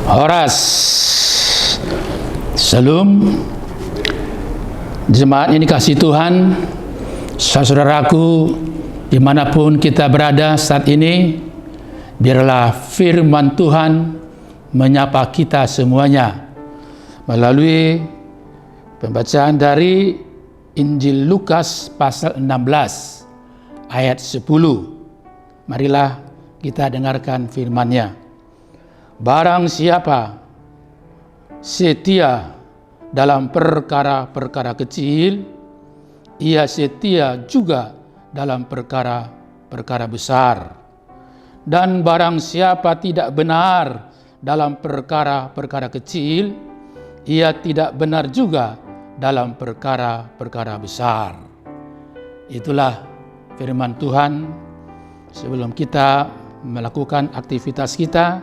Horas. Salam. Jemaat yang dikasihi Tuhan, saudaraku dimanapun kita berada saat ini, biarlah firman Tuhan menyapa kita semuanya melalui pembacaan dari Injil Lukas pasal 16 ayat 10. Marilah kita dengarkan firman-Nya. Barang siapa setia dalam perkara-perkara kecil, ia setia juga dalam perkara-perkara besar. Dan barang siapa tidak benar dalam perkara-perkara kecil, ia tidak benar juga dalam perkara-perkara besar. Itulah firman Tuhan. Sebelum kita melakukan aktivitas kita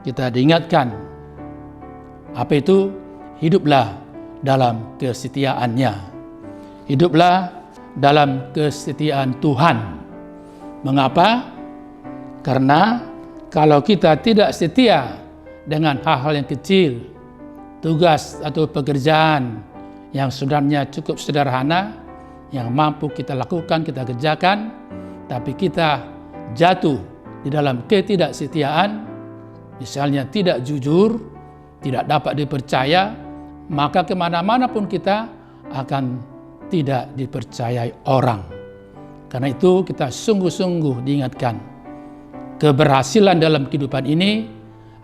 diingatkan, apa itu? Hiduplah dalam kesetiaannya. Hiduplah dalam kesetiaan Tuhan. Mengapa? Karena kalau kita tidak setia dengan hal-hal yang kecil, tugas atau pekerjaan yang sebenarnya cukup sederhana, yang mampu kita lakukan, kita kerjakan, tapi kita jatuh di dalam ketidaksetiaan, misalnya tidak jujur, tidak dapat dipercaya, maka kemana-mana pun kita akan tidak dipercayai orang. Karena itu kita sungguh-sungguh diingatkan, keberhasilan dalam kehidupan ini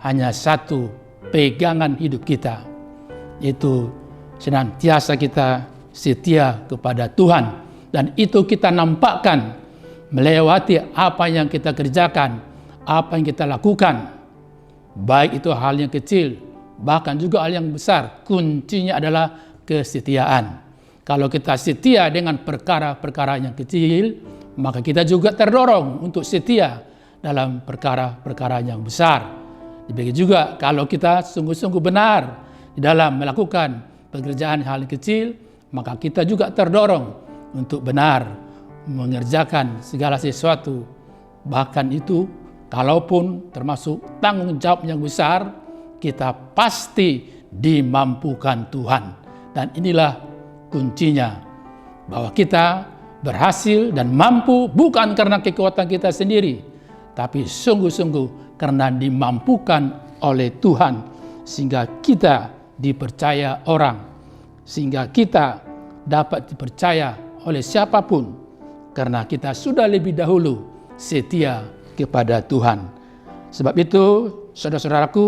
hanya satu pegangan hidup kita, yaitu senantiasa kita setia kepada Tuhan. Dan itu kita nampakkan melewati apa yang kita kerjakan, apa yang kita lakukan. Baik itu hal yang kecil, bahkan juga hal yang besar. Kuncinya adalah kesetiaan. Kalau kita setia dengan perkara-perkara yang kecil, maka kita juga terdorong untuk setia dalam perkara-perkara yang besar. Demikian juga kalau kita sungguh-sungguh benar di dalam melakukan pekerjaan hal yang kecil, maka kita juga terdorong untuk benar mengerjakan segala sesuatu. Bahkan itu, kalaupun termasuk tanggung jawab yang besar, kita pasti dimampukan Tuhan. Dan inilah kuncinya, bahwa kita berhasil dan mampu bukan karena kekuatan kita sendiri, tapi sungguh-sungguh karena dimampukan oleh Tuhan, sehingga kita dipercaya orang, sehingga kita dapat dipercaya oleh siapapun, karena kita sudah lebih dahulu setia kepada Tuhan. Sebab itu, saudara-saudaraku,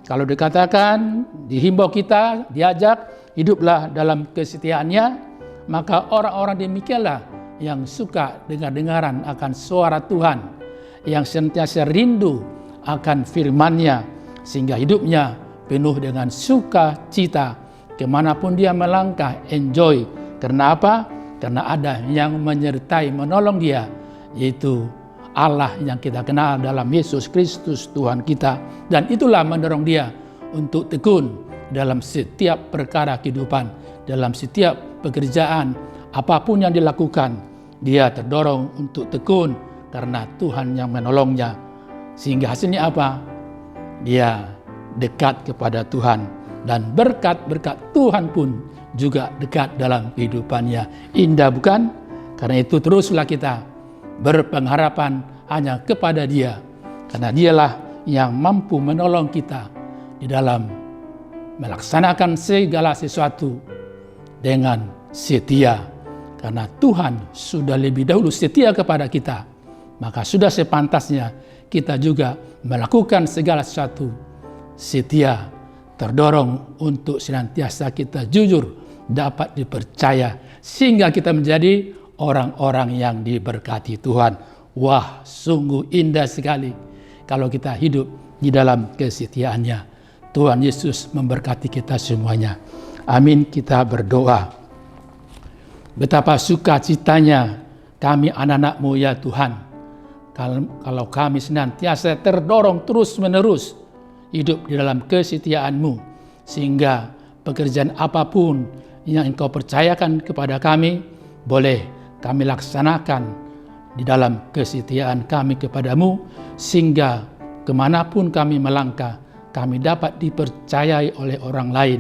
kalau dikatakan, dihimbau kita, diajak, hiduplah dalam kesetiaannya, maka orang-orang demikianlah yang suka dengar-dengaran akan suara Tuhan, yang senantiasa rindu akan firman-Nya, sehingga hidupnya penuh dengan sukacita, kemanapun dia melangkah, enjoy. Karena apa? Karena ada yang menyertai, menolong dia, yaitu Allah yang kita kenal dalam Yesus Kristus Tuhan kita. Dan itulah mendorong dia untuk tekun dalam setiap perkara kehidupan, dalam setiap pekerjaan, apapun yang dilakukan, dia terdorong untuk tekun karena Tuhan yang menolongnya. Sehingga hasilnya apa? Dia dekat kepada Tuhan, dan berkat-berkat Tuhan pun juga dekat dalam kehidupannya. Indah bukan? Karena itu teruslah kita berpengharapan hanya kepada Dia, karena Dialah yang mampu menolong kita di dalam melaksanakan segala sesuatu dengan setia. Karena Tuhan sudah lebih dahulu setia kepada kita, maka sudah sepantasnya kita juga melakukan segala sesuatu setia, terdorong untuk senantiasa kita jujur, dapat dipercaya, sehingga kita menjadi orang-orang yang diberkati Tuhan. Wah, sungguh indah sekali kalau kita hidup di dalam kesetiaannya. Tuhan Yesus memberkati kita semuanya. Amin. Kita berdoa. Betapa sukacitanya kami anak-anak-Mu ya Tuhan, kalau kami senantiasa terdorong terus-menerus hidup di dalam kesetiaan-Mu, sehingga pekerjaan apapun yang Engkau percayakan kepada kami, boleh kami laksanakan di dalam kesetiaan kami kepadamu, sehingga kemanapun kami melangkah, kami dapat dipercayai oleh orang lain,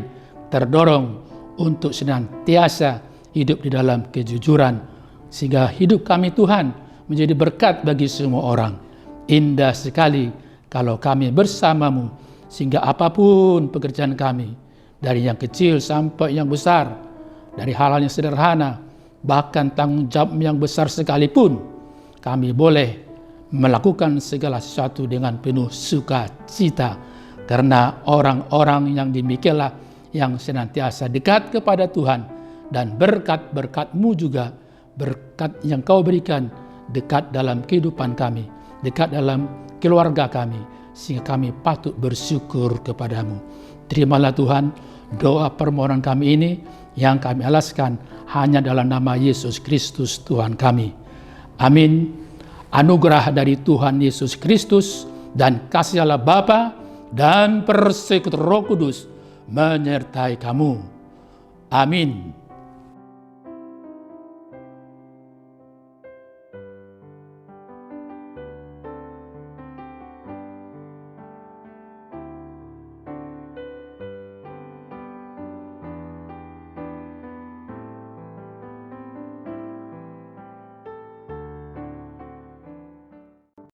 terdorong untuk senantiasa hidup di dalam kejujuran, sehingga hidup kami Tuhan menjadi berkat bagi semua orang. Indah sekali kalau kami bersamamu, sehingga apapun pekerjaan kami, dari yang kecil sampai yang besar, dari hal-hal yang sederhana, bahkan tanggung jawab yang besar sekalipun, kami boleh melakukan segala sesuatu dengan penuh sukacita, karena orang-orang yang demikianlah yang senantiasa dekat kepada Tuhan, dan berkat-berkat-Mu juga, berkat yang Kau berikan, dekat dalam kehidupan kami, dekat dalam keluarga kami, sehingga kami patut bersyukur kepadamu. Terimalah Tuhan doa permohonan kami ini yang kami alaskan hanya dalam nama Yesus Kristus Tuhan kami. Amin. Anugerah dari Tuhan Yesus Kristus dan kasih Allah Bapa dan persekutuan Roh Kudus menyertai kamu. Amin.